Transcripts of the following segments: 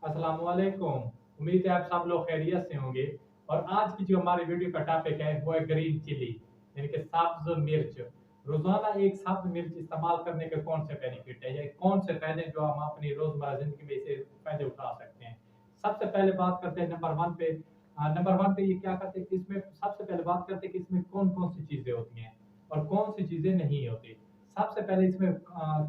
अस्सलामुअलैकुम। उम्मीद है आप सब लोग खैरियत से होंगे। और आज की जो हमारी वीडियो का टॉपिक है वो है ग्रीन चिली, यानी कि सब्ज मिर्च। रोजाना एक सब्ज मिर्च इस्तेमाल करने के कौन से बेनिफिट है या कौन से फायदे जो हम अपनी रोजमर्रा जिंदगी में इसे फायदे उठा सकते हैं। सबसे पहले बात करते हैं नंबर वन पे ये क्या करते हैं कि इसमें सबसे पहले बात करते हैं कि इसमें कौन कौन सी चीजें होती हैं और कौन सी चीजें नहीं होती। सबसे पहले इसमें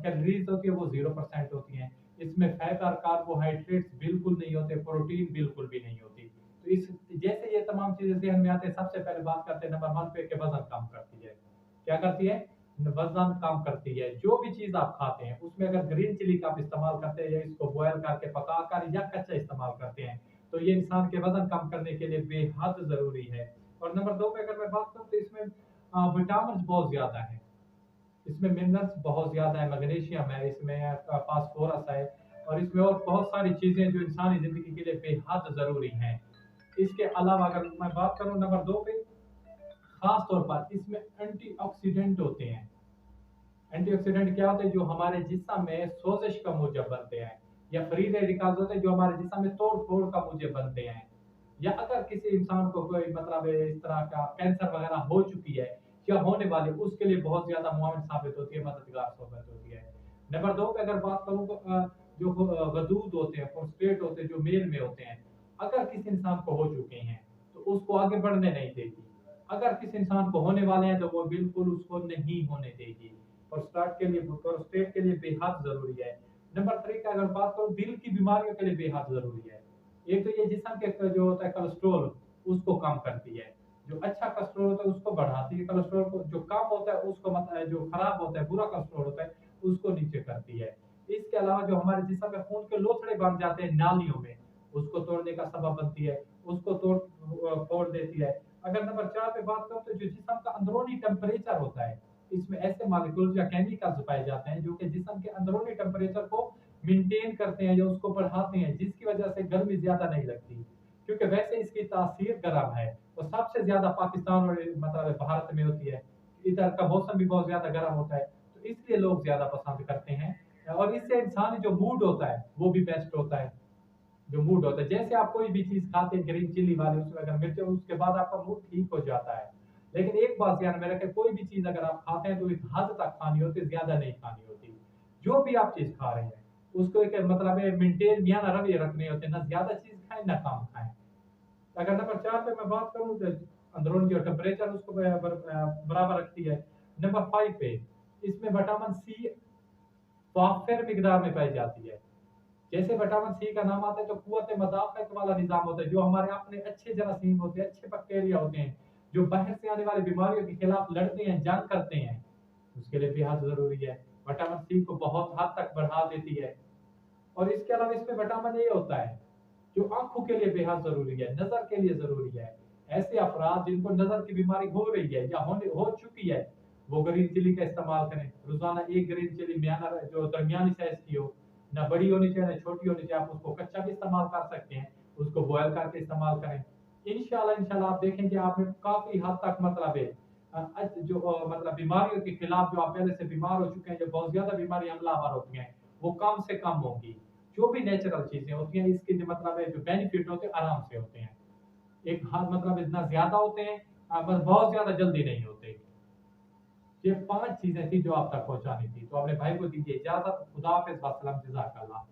कैलोरीज होती है वो 0% होती हैं। इसमें फैट और कार्बोहाइड्रेट्स बिल्कुल नहीं होते, प्रोटीन बिल्कुल भी नहीं होती। तो इस जैसे ये तमाम चीजें ध्यान में आते हैं, सबसे पहले बात करते हैं नंबर वन पे कि वजन कम करती है। क्या करती है? वजन कम करती है। जो भी चीज आप खाते हैं उसमें अगर ग्रीन चिली का आप इस्तेमाल करते हैं या इसको बॉयल करके पकाकर या कच्चा इस्तेमाल करते हैं तो ये इंसान के वजन कम करने के लिए बेहद जरूरी है। और नंबर दो पे अगर मैं बात करूँ तो इसमें विटामिन बहुत ज्यादा है। इसमें मिनरल्स बहुत ज़्यादा है, मैग्नीशियम है, इसमें फास्फोरस है और इसमें और बहुत सारी चीज़ें जो इंसानी ज़िंदगी के लिए बेहद ज़रूरी हैं। इसके अलावा अगर मैं बात करूँ नंबर 2 पे, ख़ास तौर पर इसमें एंटीऑक्सीडेंट होते हैं। एंटीऑक्सीडेंट क्या होते हैं? जो हमारे जिस्म में सोजिश का मूजब बनते हैं, या फ्री रेडिकल्स होते हैं जो हमारे जिस्म में तोड़-फोड़ का मूजब बनते हैं। या अगर किसी इंसान को कोई मतलब इस तरह का कैंसर वगैरह हो चुकी है या होने वाली, उसके लिए बहुत ज़्यादा मुआविन साबित होती है, मददगार साबित होती है। नंबर 2 पे अगर बात करूँ तो जो वदूद होते हैं, प्रोस्टेट होते हैं, जो मेल में होते हैं, अगर किसी इंसान को हो चुके हैं तो उसको आगे बढ़ने नहीं देगी। अगर किसी इंसान को होने वाले हैं तो वो बिल्कुल उसको नहीं होने देगी। प्रोस्टेट के लिए बेहद ज़रूरी है। नंबर 3 का अगर बात करूँ, दिल की बीमारियों के लिए बेहद ज़रूरी है। एक तो ये जिस्म के जो होता है कोलेस्ट्रॉल, उसको कम करती है। जो अच्छा कोलेस्ट्रॉल होता है उसको बढ़ाती है, कोलेस्ट्रॉल को जो कम होता है उसको मतलब जो खराब होता है, बुरा कोलेस्ट्रॉल होता है, उसको नीचे करती है। इसके अलावा जो हमारे जिस्म में खून के लोथड़े बन जाते हैं नालियों में, उसको तोड़ने का सबब बनती है, उसको तोड़ देती है। अगर नंबर 4 पे बात करूँ तो जो जिस्म का अंदरूनी टेम्परेचर होता है, इसमें ऐसे मॉलिक्यूल्स या केमिकल्स पाए जाते हैं जो कि जिस्म के अंदरूनी टेम्परेचर को मेंटेन करते हैं या उसको बढ़ाते हैं, जिसकी वजह से गर्मी ज्यादा नहीं लगती। क्योंकि वैसे इसकी तासीर गर्म है और सबसे ज्यादा पाकिस्तान और मतलब भारत में होती है। इधर का मौसम भी बहुत ज्यादा गर्म होता है, तो इसलिए लोग ज्यादा पसंद करते हैं। और इससे इंसानी जो मूड होता है वो भी बेस्ट होता है। जो मूड होता है, जैसे आप कोई भी चीज खाते हैं ग्रीन चिली वाली, उसमें अगर मिर्च हो उसके बाद आपका मूड ठीक हो जाता है। लेकिन एक बात ध्यान में रखें, कोई भी चीज अगर आप खाते हैं तो एक हद तक खानी होती है, ज्यादा नहीं खानी होती। जो भी आप चीज खा रहे हैं उसको एक मतलब मेंटेन या ना रवैये रखने होते हैं, ना ज्यादा चीज खाएं ना कम खाएं। अगर नंबर 4 पे मैं बात करूँ तो अंदरूनी जो टेम्परेचर उसको बराबर रखती है। नंबर 5 पे इसमें विटामिन सी वाफिर मिकदार में पाई जाती है। जैसे विटामिन सी का नाम आता है तो कुव्वत मदाफ़त वाला निज़ाम होता है, जो हमारे अपने अच्छे जरासीम होते हैं, अच्छे बैक्टीरिया होते हैं, जो बाहर से आने वाली बीमारियों के खिलाफ लड़ते हैं, जंग करते हैं, उसके लिए बेहद ज़रूरी है। विटामिन सी को बहुत हद तक बढ़ा देती है। और इसके अलावा इसमें विटामिन ए होता है, जो आँखों के लिए बेहद ज़रूरी है, नज़र के लिए ज़रूरी है। ऐसे अफ़राद जिनको नज़र की बीमारी हो रही है या हो चुकी है, वो ग्रीन चिली का इस्तेमाल करें। रोज़ाना 1 ग्रीन चिली म्याना जो दरमियानी साइज़ की हो, ना बड़ी होनी चाहिए ना छोटी होनी चाहिए। आप उसको कच्चा भी इस्तेमाल कर सकते हैं, उसको बॉयल करके इस्तेमाल करें। इंशाल्लाह इंशाल्लाह आप देखेंगे आप में काफ़ी हद तक मतलब है जो मतलब बीमारियों के खिलाफ, जो आप पहले से बीमार हो चुके हैं, जो बहुत ज़्यादा बीमारी हमलावर होती हैं, वो कम से कम होंगी। जो भी नेचुरल चीज़ें होती हैं इसके जो मतलब है जो बेनिफिट होते हैं आराम से होते हैं। एक हाथ मतलब इतना ज़्यादा होते हैं, बस बहुत ज़्यादा जल्दी नहीं होते। ये 5 चीज़ें थी जो आप तक पहुँचानी थी। तो अपने भाई को दीजिए इजाज़त। खुदा हाफ़िज़, वस्सलाम, जज़ाकल्लाह।